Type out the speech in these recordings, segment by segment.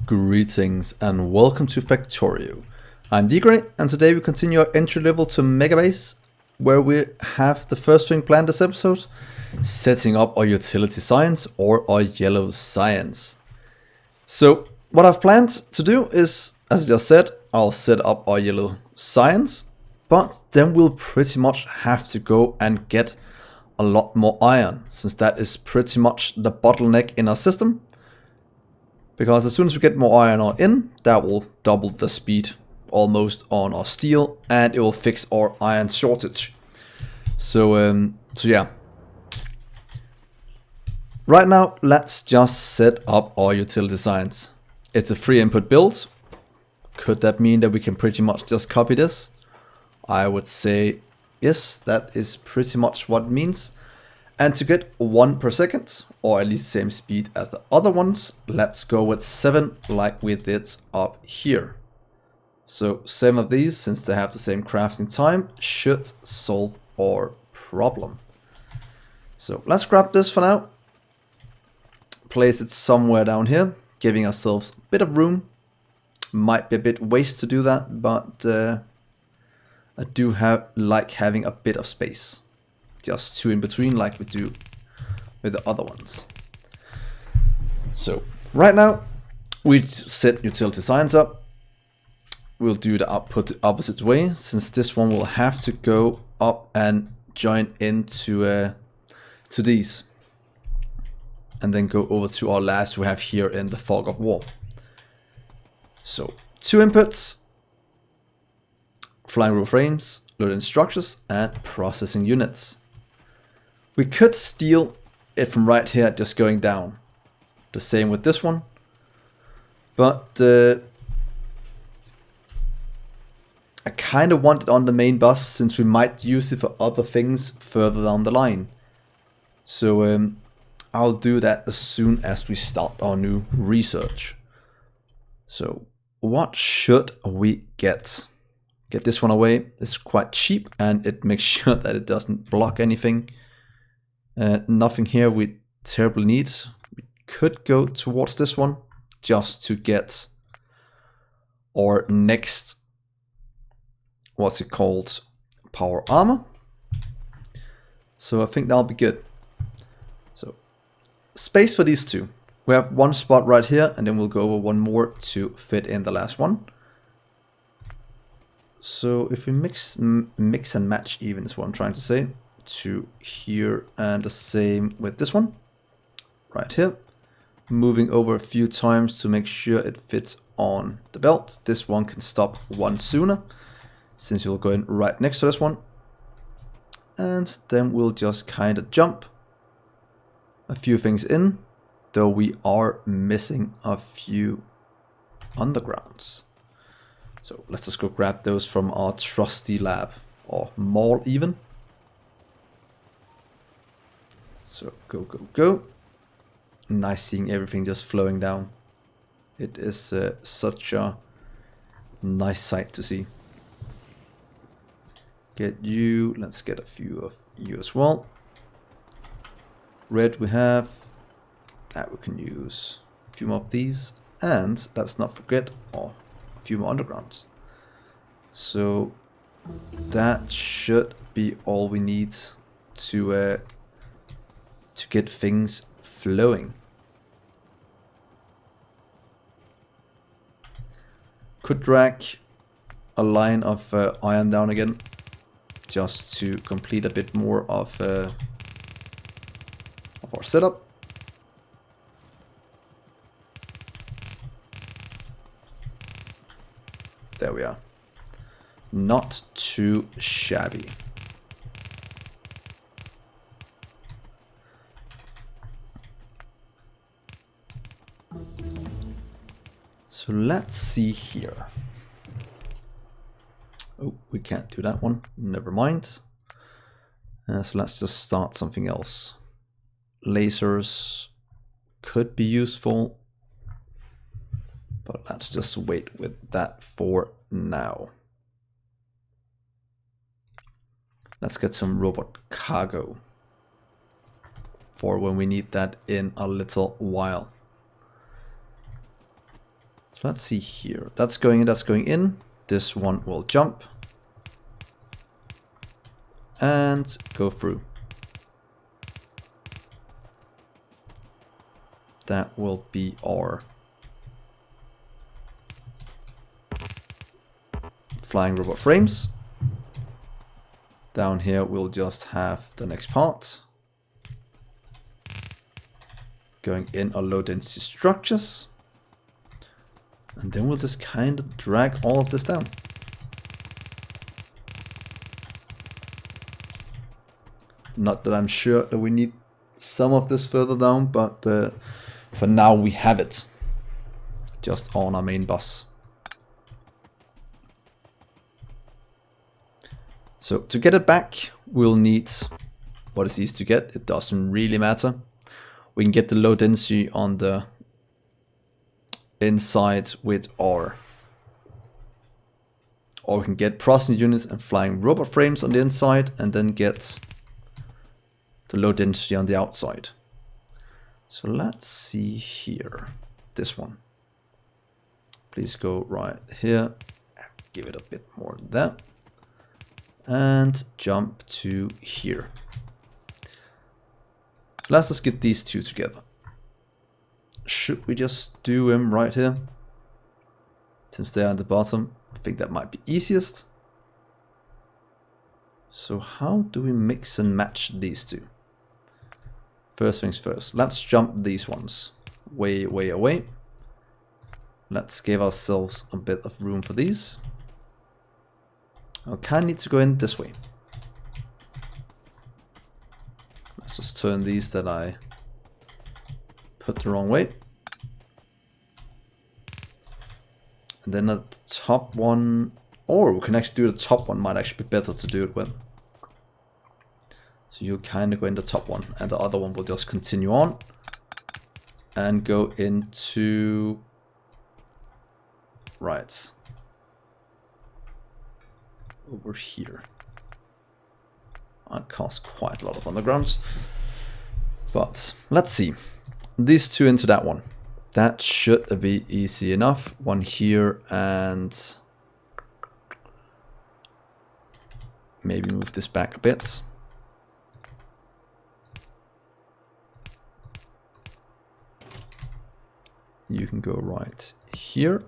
Greetings and welcome to Factorio. I'm Dgray and today we continue our entry level to Megabase, where we have the first thing planned this episode, setting up our utility science or our yellow science. So what I've planned to do is, as I just said, I'll set up our yellow science, but then we'll pretty much have to go and get a lot more iron, since that is pretty much the bottleneck in our system. Because as soon as we get more iron in, that will double the speed almost on our steel, and it will fix our iron shortage. So yeah. Right now, let's just set up our utility science. It's a free input build. Could that mean that we can pretty much just copy this? I would say yes, that is pretty much what it means. And to get 1 per second, or at least same speed as the other ones, let's go with 7 like we did up here. So 7 of these, since they have the same crafting time, should solve our problem. So let's grab this for now. Place it somewhere down here, giving ourselves a bit of room. Might be a bit waste to do that, but I do like having a bit of space. Just 2 in between like we do with the other ones. So right now we set utility science up. We'll do the output the opposite way, since this one will have to go up and join into to these, and then go over to our labs we have here in the fog of war. So 2 inputs, flying rule frames, loading structures, and processing units. We could steal it from right here, just going down. The same with this one. But I kind of want it on the main bus, since we might use it for other things further down the line. So I'll do that as soon as we start our new research. So what should we get? Get this one away. It's quite cheap and it makes sure that it doesn't block anything. Nothing here we terribly need. We could go towards this one just to get our next, what's it called, power armor. So I think that'll be good. So space for these 2. We have 1 spot right here, and then we'll go over 1 more to fit in the last one. So if we mix and match even is what I'm trying to say, to here, and the same with this one right here, moving over a few times to make sure it fits on the belt. This one can stop 1 sooner, since you'll go in right next to this one, and then we'll just kind of jump a few things in, though we are missing a few undergrounds. So let's just go grab those from our trusty lab, or mall even. So go, go, go. Nice seeing everything just flowing down. It is such a nice sight to see. Get you. Let's get a few of you as well. Red we have. That we can use. A few more of these. And let's not forget a few more undergrounds. So that should be all we need to get things flowing. Could drag a line of iron down again, just to complete a bit more of our setup. There we are. Not too shabby. So let's see here. Oh, we can't do that one. Never mind. So let's just start something else. Lasers could be useful, but let's just wait with that for now. Let's get some robot cargo for when we need that in a little while. So let's see here. That's going in, that's going in. This one will jump. And go through. That will be our flying robot frames. Down here we'll just have the next part. Going in our low density structures. And then we'll just kind of drag all of this down. Not that I'm sure that we need some of this further down, but for now we have it just on our main bus. So to get it back, we'll need what is easy to get. It doesn't really matter. We can get the low density on the inside with R. Or we can get processing units and flying robot frames on the inside and then get the low density on the outside. So let's see here. This one. Please go right here. Give it a bit more than that. And jump to here. Let's just get these two together. Should we just do them right here? Since they're at the bottom, I think that might be easiest. So how do we mix and match these two? First things first, let's jump these ones way away. Let's give ourselves a bit of room for these. I kind of need to go in this way. Let's just turn these that I put the wrong way. And then at the top one, or we can actually do the top one, might actually be better to do it with. So you kind of go in the top one, and the other one will just continue on and go into right over here. That costs quite a lot of undergrounds, but let's see. These two into that one. That should be easy enough. One here and maybe move this back a bit. You can go right here.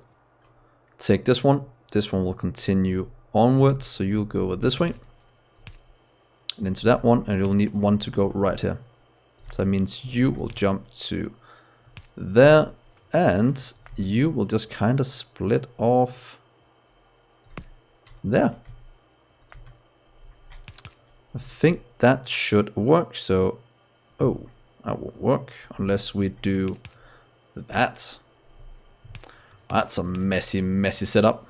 Take this one. This one will continue onwards, so you'll go this way. And into that one, and you'll need one to go right here. So that means you will jump to there, and you will just kind of split off there. I think that should work. So, oh, that won't work unless we do that. That's a messy setup.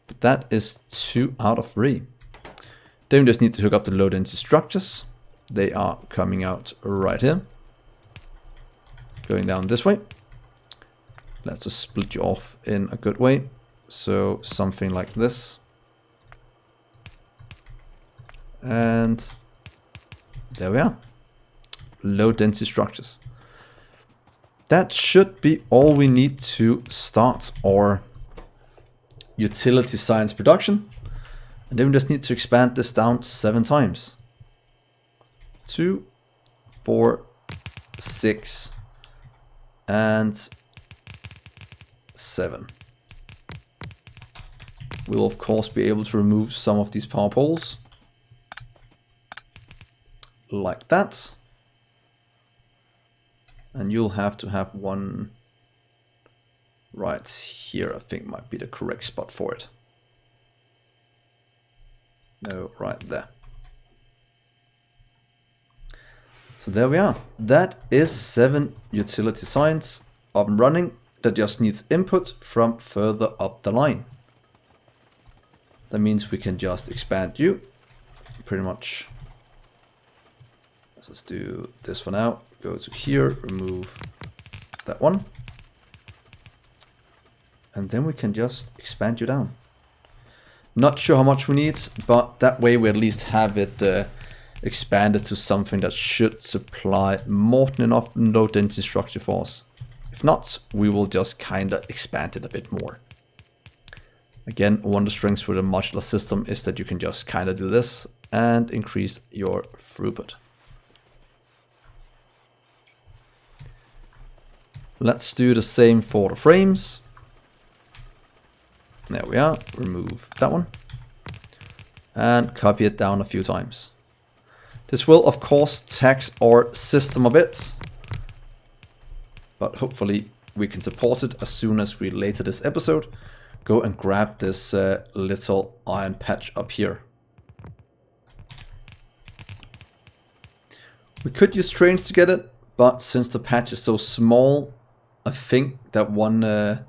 But that is 2 out of 3. Then we just need to hook up the low density structures. They are coming out right here. Going down this way. Let's just split you off in a good way. So something like this. And there we are. Low density structures. That should be all we need to start our utility science production. And then we just need to expand this down 7 times. 2, 4, 6, and 7. We'll of course be able to remove some of these power poles. Like that. And you'll have to have one right here, I think might be the correct spot for it. No, right there. So there we are. That is 7 utility science up and running. That just needs input from further up the line. That means we can just expand you. Pretty much. Let's just do this for now. Go to here, remove that one. And then we can just expand you down. Not sure how much we need, but that way we at least have it expand it to something that should supply more than enough low density structure for us. If not, we will just kinda expand it a bit more. Again, one of the strengths with a modular system is that you can just kinda do this and increase your throughput. Let's do the same for the frames. There we are, remove that one. And copy it down a few times. This will of course tax our system a bit, but hopefully we can support it as soon as we later this episode go and grab this little iron patch up here. We could use trains to get it, but since the patch is so small, I think that one or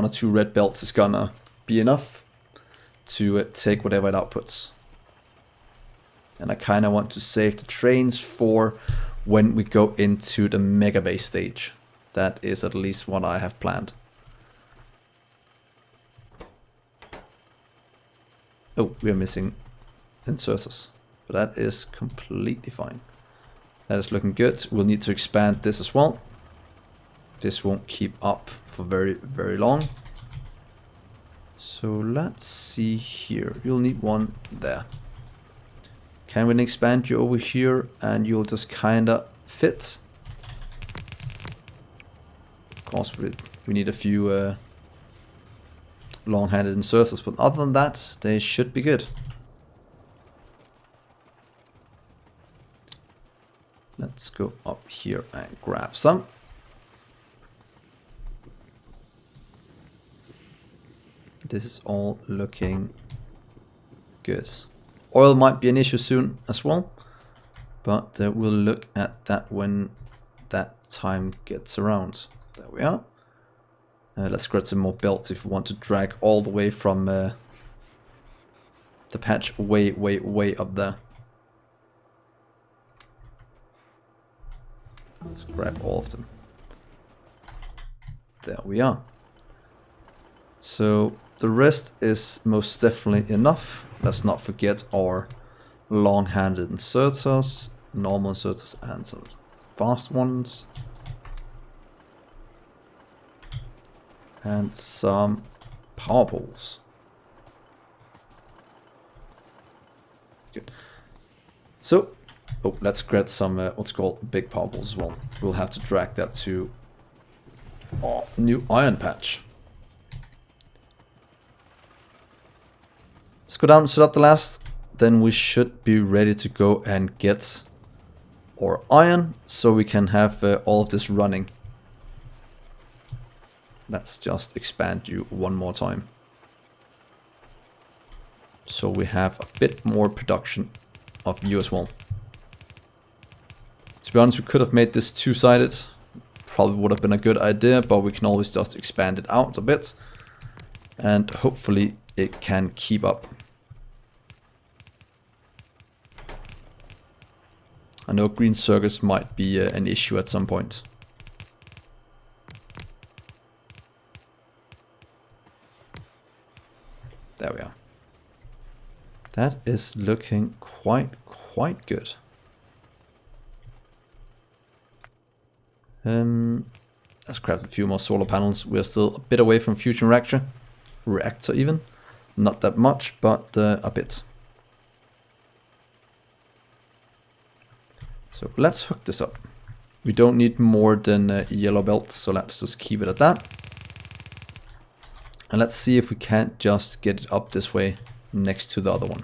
two red belts is gonna be enough to take whatever it outputs. And I kind of want to save the trains for when we go into the Megabase stage. That is at least what I have planned. Oh, we are missing inserters, but that is completely fine. That is looking good. We'll need to expand this as well. This won't keep up for very long. So let's see here. You'll need one there. Can we expand you over here and you'll just kinda fit? Of course we need a few long-handed inserters, but other than that, they should be good. Let's go up here and grab some. This is all looking good. Oil might be an issue soon as well, but we'll look at that when that time gets around. There we are. Let's grab some more belts if we want to drag all the way from the patch way up there. Let's grab all of them. There we are. So the rest is most definitely enough. Let's not forget our long-handed inserters, normal inserters and some fast ones. And some power poles. Good. So, let's grab some what's called big power poles as well. We'll have to drag that to our new iron patch. Let's go down and set up the last. Then we should be ready to go and get our iron so we can have all of this running. Let's just expand you one more time. So we have a bit more production of you as well. To be honest, we could have made this two-sided. Probably would have been a good idea, but we can always just expand it out a bit. And hopefully it can keep up. I know green circuits might be an issue at some point. There we are. That is looking quite good. Let's grab a few more solar panels. We're still a bit away from fusion reactor even. Not that much, but a bit. So let's hook this up. We don't need more than yellow belts, so let's just keep it at that. And let's see if we can't just get it up this way next to the other one.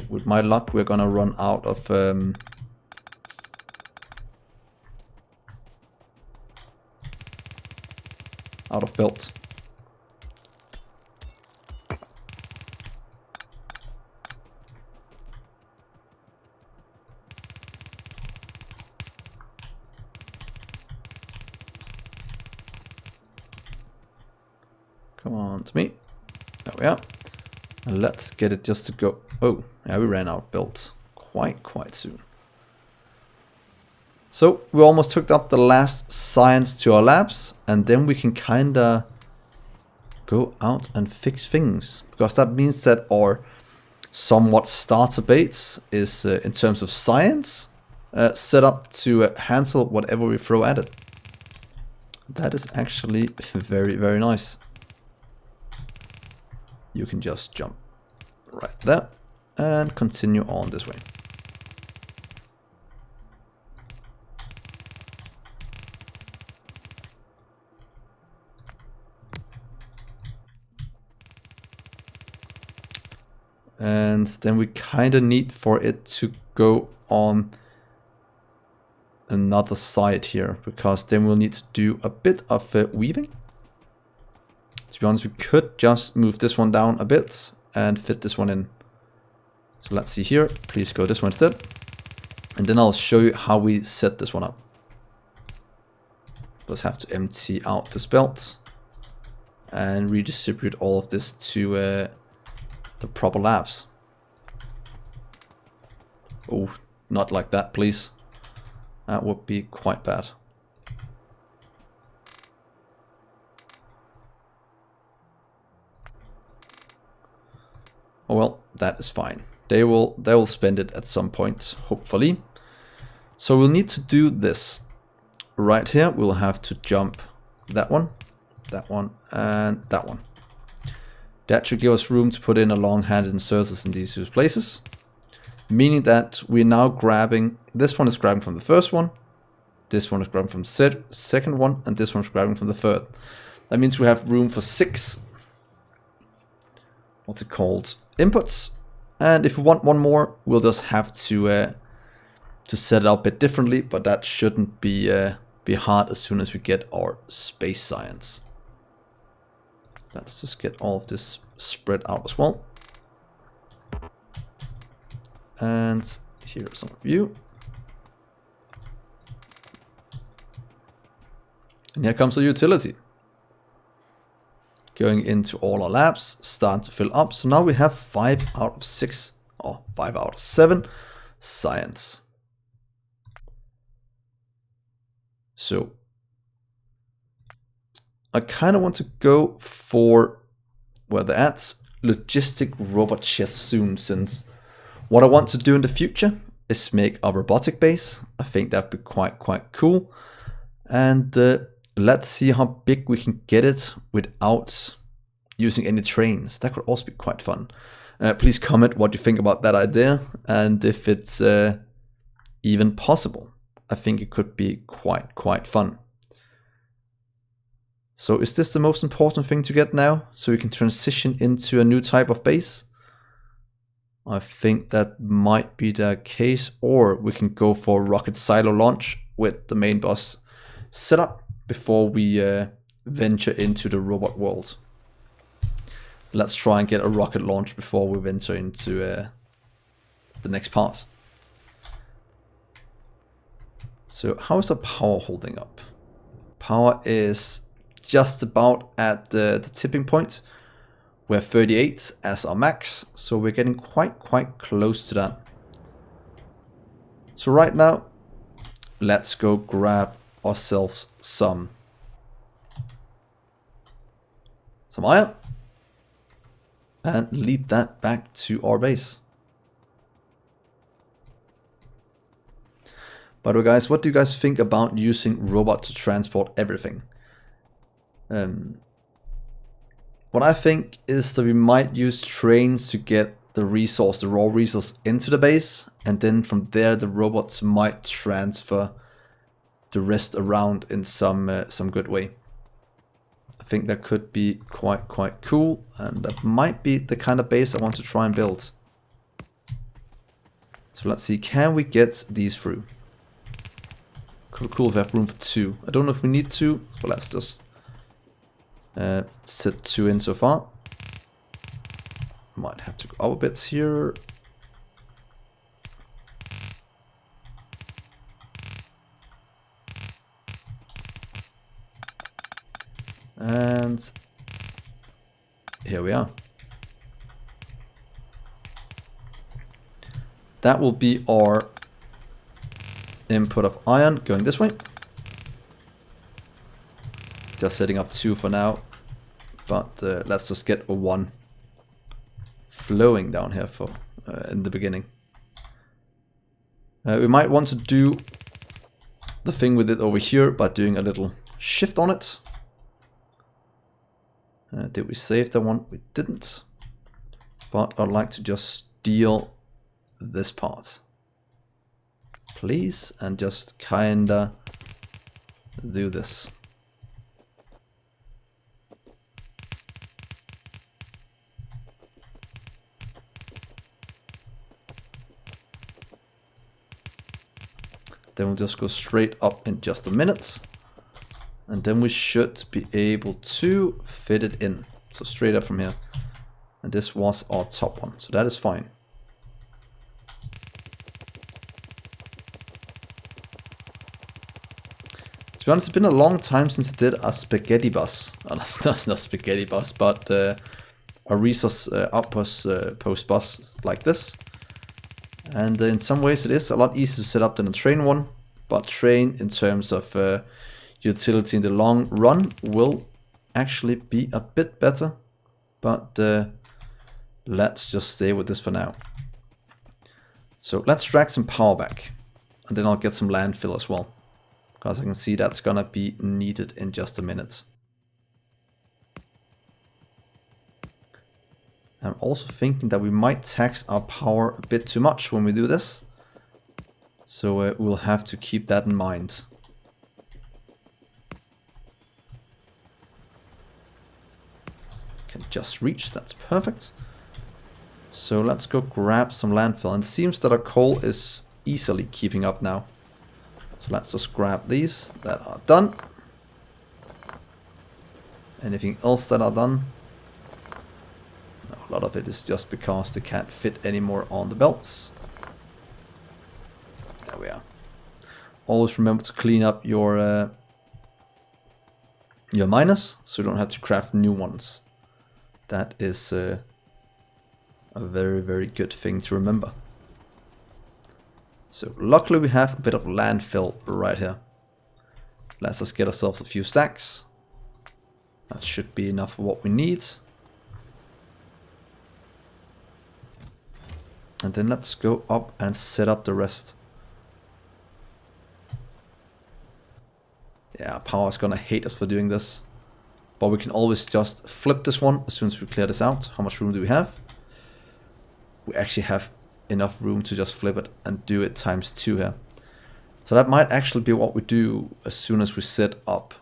With my luck, we're gonna run out of belt. Come on to me. There we are. And let's get it just to go. Oh, yeah, we ran out of belts quite soon. So we almost hooked up the last science to our labs, and then we can kinda go out and fix things, because that means that our somewhat starter base is, in terms of science, set up to handle whatever we throw at it. That is actually very, very nice. You can just jump right there and continue on this way. And then we kind of need for it to go on another side here, because then we'll need to do a bit of weaving. To be honest, we could just move this one down a bit and fit this one in. So let's see here, please go this one instead. And then I'll show you how we set this one up. Just have to empty out this belt and redistribute all of this to the proper labs. Oh, not like that, please. That would be quite bad. Oh well, that is fine. They will spend it at some point, hopefully. So we'll need to do this. Right here, we'll have to jump that one, and that one. That should give us room to put in a long-handed inserters in these two places. Meaning that we're now grabbing, this one is grabbing from the first one, this one is grabbing from the second one, and this one is grabbing from the third. That means we have room for 6, what's it called, inputs. And if we want one more, we'll just have to set it up a bit differently, but that shouldn't be hard as soon as we get our space science. Let's just get all of this spread out as well. And here are some of you. And here comes the utility. Going into all our labs, starting to fill up. So now we have 5 out of 6, or 5 out of 7 science. So I kind of want to go for where they're at, logistic robot chest soon, since what I want to do in the future is make a robotic base. I think that'd be quite cool. And let's see how big we can get it without using any trains. That could also be quite fun. Please comment what you think about that idea and if it's even possible. I think it could be quite fun. So is this the most important thing to get now, so we can transition into a new type of base? I think that might be the case, or we can go for rocket silo launch with the main boss set up before we venture into the robot world. Let's try and get a rocket launch before we venture into the next part. So how is our power holding up? Power is just about at the tipping point. We're 38 as our max, so we're getting quite close to that. So right now, let's go grab ourselves some iron and lead that back to our base. By the way, guys, what do you guys think about using robots to transport everything? What I think is that we might use trains to get the raw resource into the base, and then from there the robots might transfer the rest around in some good way. I think that could be quite cool, and that might be the kind of base I want to try and build. So let's see, can we get these through? Cool if we have room for 2. I don't know if we need 2, but let's just set 2 in so far. Might have to go up a bit here. And here we are. That will be our input of iron going this way. Just setting up 2 for now. but let's just get a 1 flowing down here for in the beginning. We might want to do the thing with it over here by doing a little shift on it. Did we save that one? We didn't. But I'd like to just steal this part, please, and just kinda do this. Then we'll just go straight up in just a minute. And then we should be able to fit it in. So straight up from here. And this was our top one, so that is fine. To be honest, it's been a long time since I did a spaghetti bus. Oh, that's not spaghetti bus, but a resource outpost post bus like this. And in some ways it is a lot easier to set up than a train one. But train, in terms of utility in the long run, will actually be a bit better. But let's just stay with this for now. So let's drag some power back. And then I'll get some landfill as well. Because I can see that's gonna be needed in just a minute. I'm also thinking that we might tax our power a bit too much when we do this. So we'll have to keep that in mind. Can just reach, that's perfect. So let's go grab some landfill. And it seems that our coal is easily keeping up now. So let's just grab these that are done. Anything else that are done? No, a lot of it is just because they can't fit anymore on the belts. There we are. Always remember to clean up your miners, so you don't have to craft new ones. That is a very, very good thing to remember. So luckily we have a bit of landfill right here. Let's just get ourselves a few stacks. That should be enough of what we need. And then let's go up and set up the rest. Yeah, power's gonna hate us for doing this. But we can always just flip this one as soon as we clear this out. How much room do we have? We actually have enough room to just flip it and do it times 2 here. So that might actually be what we do as soon as we set up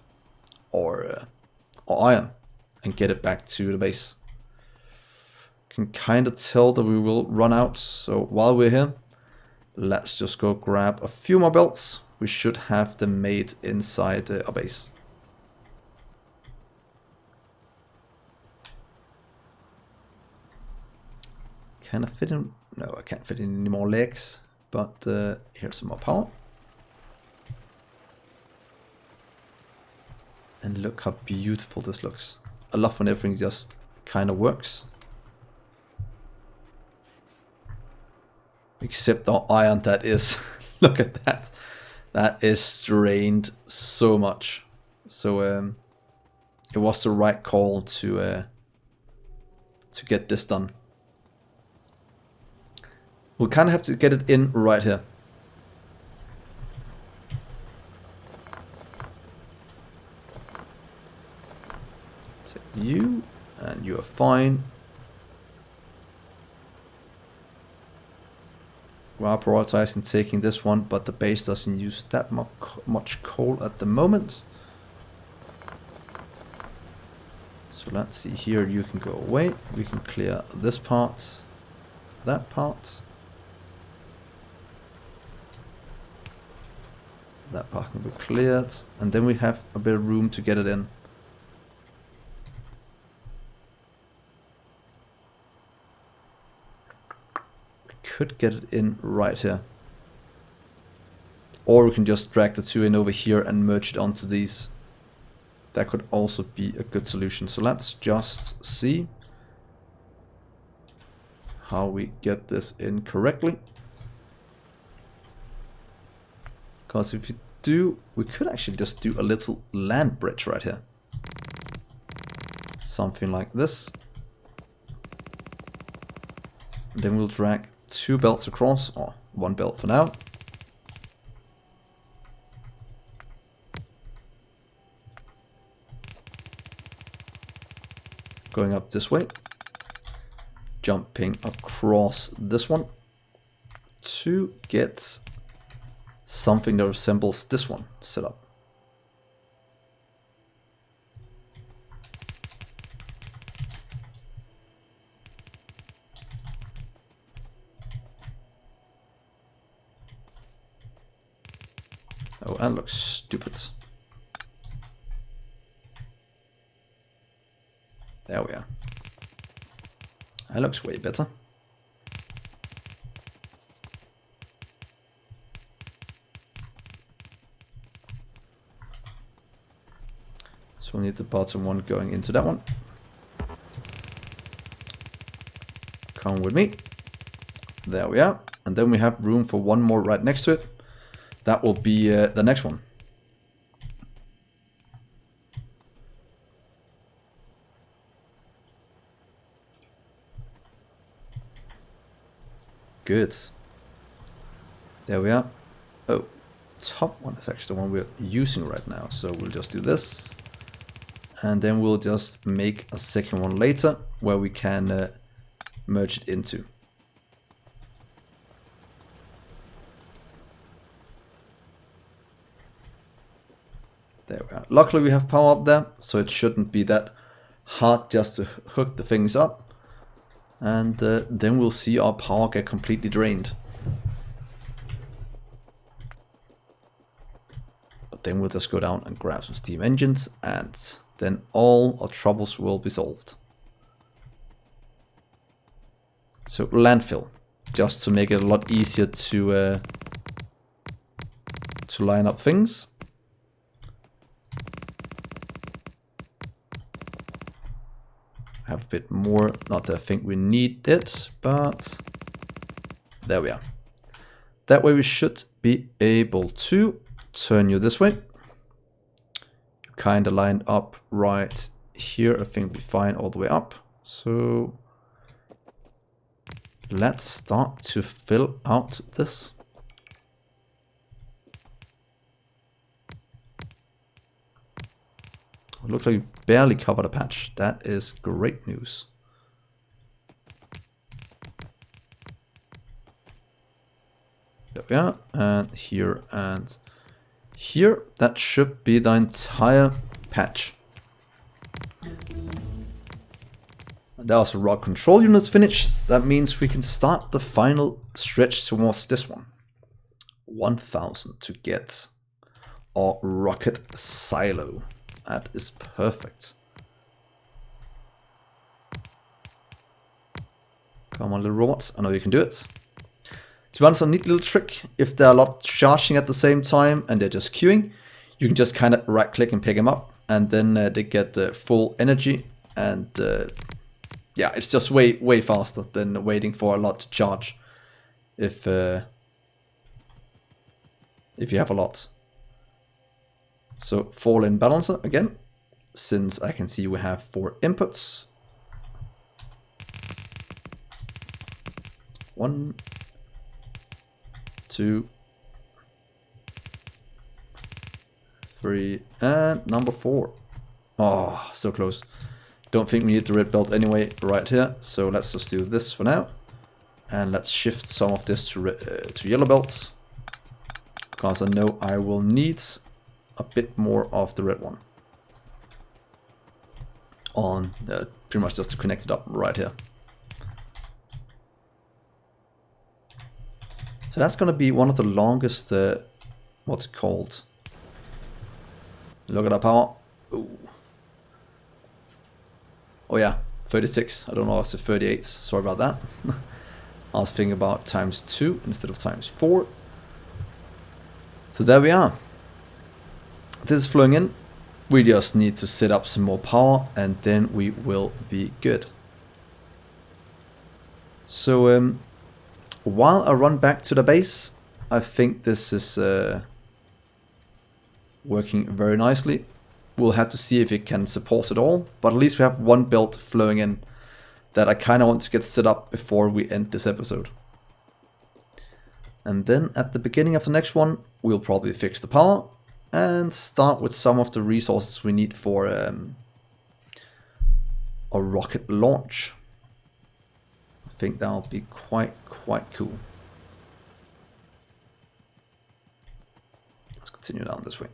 our iron and get it back to the base. Can kind of tell that we will run out. So while we're here, let's just go grab a few more belts. We should have them made inside our base. Can I fit in? No, I can't fit in any more legs, but here's some more power. And look how beautiful this looks. I love when everything just kind of works. Except our iron, that is. Look at that. That is strained so much. So it was the right call to get this done. We'll kind of have to get it in right here. Take you, and you are fine. We are prioritizing taking this one, but the base doesn't use that much coal at the moment. So let's see here, you can go away. We can clear this part, that part. That part can be cleared, and then we have a bit of room to get it in. We could get it in right here. Or we can just drag the 2 in over here and merge it onto these. That could also be a good solution. So let's just see how we get this in correctly. Because if you do, we could actually just do a little land bridge right here. something like this. Then we'll drag 2 belts across, or 1 belt for now. Going up this way. Jumping across this one to get something that resembles this one set up. Oh, that looks stupid. There we are. That looks way better. So we need the bottom one going into that one. Come with me. There we are. And then we have room for one more right next to it. That will be the next one. Good. There we are. Oh, top one is actually the one we're using right now. So we'll just do this. And then we'll just make a second one later where we can merge it into. There we are. Luckily we have power up there, so it shouldn't be that hard just to hook the things up. And then we'll see our power get completely drained. But then we'll just go down and grab some steam engines, and then all our troubles will be solved. So landfill, just to make it a lot easier to line up things. Have a bit more, not that I think we need it, but there we are. That way we should be able to turn you this way. Kind of lined up right here. I think we'll be fine all the way up. So let's start to fill out this. It looks like we barely covered a patch. That is great news. There we are. And here and here. That should be the entire patch. And there's a rod control unit finished. That means we can start the final stretch towards this one. 1000 to get our rocket silo. That is perfect. Come on, little robots. I know you can do it. To be honest, a neat little trick. If they're a lot charging at the same time and they're just queuing, you can just kind of right click and pick them up. And then they get full energy. And yeah, it's just way faster than waiting for a lot to charge. If you have a lot. So fall in balancer again, since I can see we have 4 inputs. 1, 2, 3, and number 4. Oh, so close. Don't think we need the red belt anyway right here, so let's just do this for now. And let's shift some of this to yellow belts, because I know I will need a bit more of the red one on pretty much just to connect it up right here. So that's going to be one of the longest what's it called, look at our power. Ooh. Oh yeah, 36. I don't know, it's 38. Sorry about that. I was thinking about ×2 instead of ×4. So there we are. This is flowing in. We just need to set up some more power and then we will be good. So while I run back to the base, I think this is working very nicely. We'll have to see if it can support it all, but at least we have one belt flowing in that I kind of want to get set up before we end this episode. And then at the beginning of the next one, we'll probably fix the power and start with some of the resources we need for a rocket launch. I think that'll be quite cool. Let's continue down this way.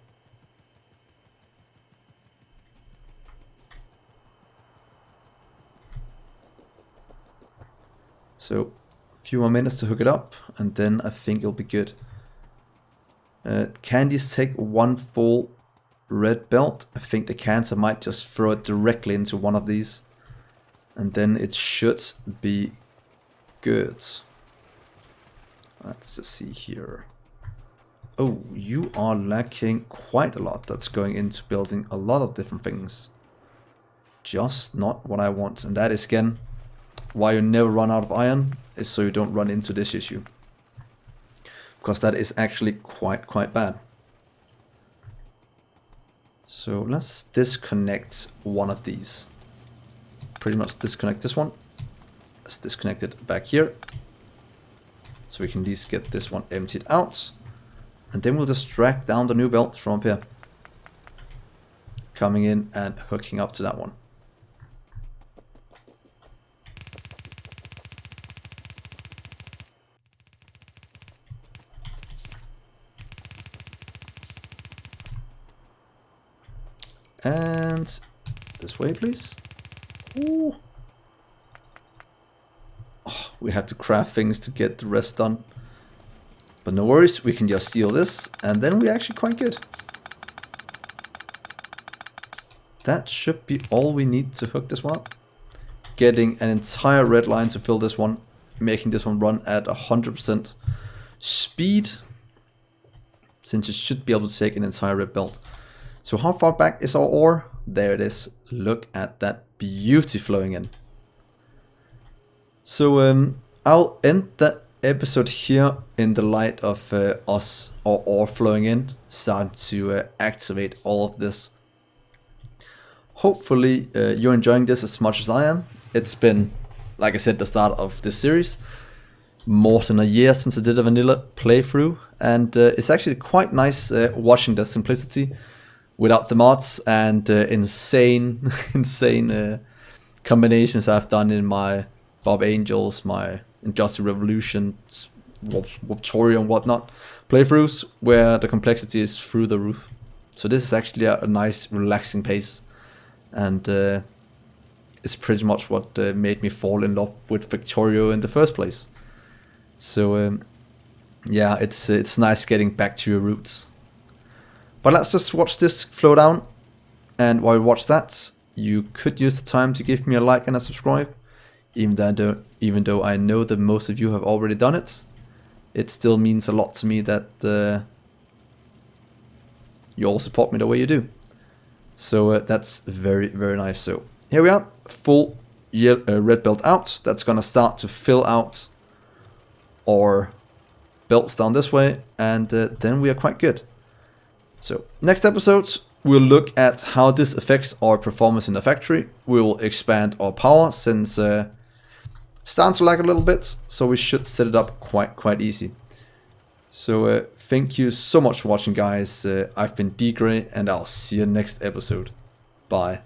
So a few more minutes to hook it up, and then I think it'll be good. Can these take one full red belt? I think the cans, I might just throw it directly into one of these, and then it should be good. Let's just see here. Oh, you are lacking quite a lot. That's going into building a lot of different things. Just not what I want, and that is again why you never run out of iron, is so you don't run into this issue. Because that is actually quite bad. So let's disconnect one of these. Pretty much disconnect this one. Let's disconnect it back here. So we can at least get this one emptied out. And then we'll just drag down the new belt from up here. Coming in and hooking up to that one. And this way, please. Ooh. Oh, we have to craft things to get the rest done. But no worries, we can just steal this, and then we're actually quite good. That should be all we need to hook this one up. Getting an entire red line to fill this one, making this one run at 100% speed, since it should be able to take an entire red belt. So how far back is our ore? There it is. Look at that beauty flowing in. So I'll end that episode here in the light of us, our ore flowing in, starting to activate all of this. Hopefully you're enjoying this as much as I am. It's been, like I said, the start of this series. More than a year since I did a vanilla playthrough, and it's actually quite nice watching the simplicity without the mods and insane combinations I've done in my Bob Angels, my Industrial Revolutions, Factorio and whatnot playthroughs, where the complexity is through the roof. So this is actually a nice relaxing pace, and it's pretty much what made me fall in love with Factorio in the first place. So yeah, it's nice getting back to your roots. But let's just watch this flow down, and while you watch that, you could use the time to give me a like and a subscribe. Even though I know that most of you have already done it, it still means a lot to me that you all support me the way you do. So that's very nice. So here we are, full red belt out. That's gonna start to fill out our belts down this way, and then we are quite good. So next episodes, we'll look at how this affects our performance in the factory. We will expand our power, since starting to lag a little bit, so we should set it up quite easy. So thank you so much for watching, guys. I've been Dgray, and I'll see you next episode. Bye.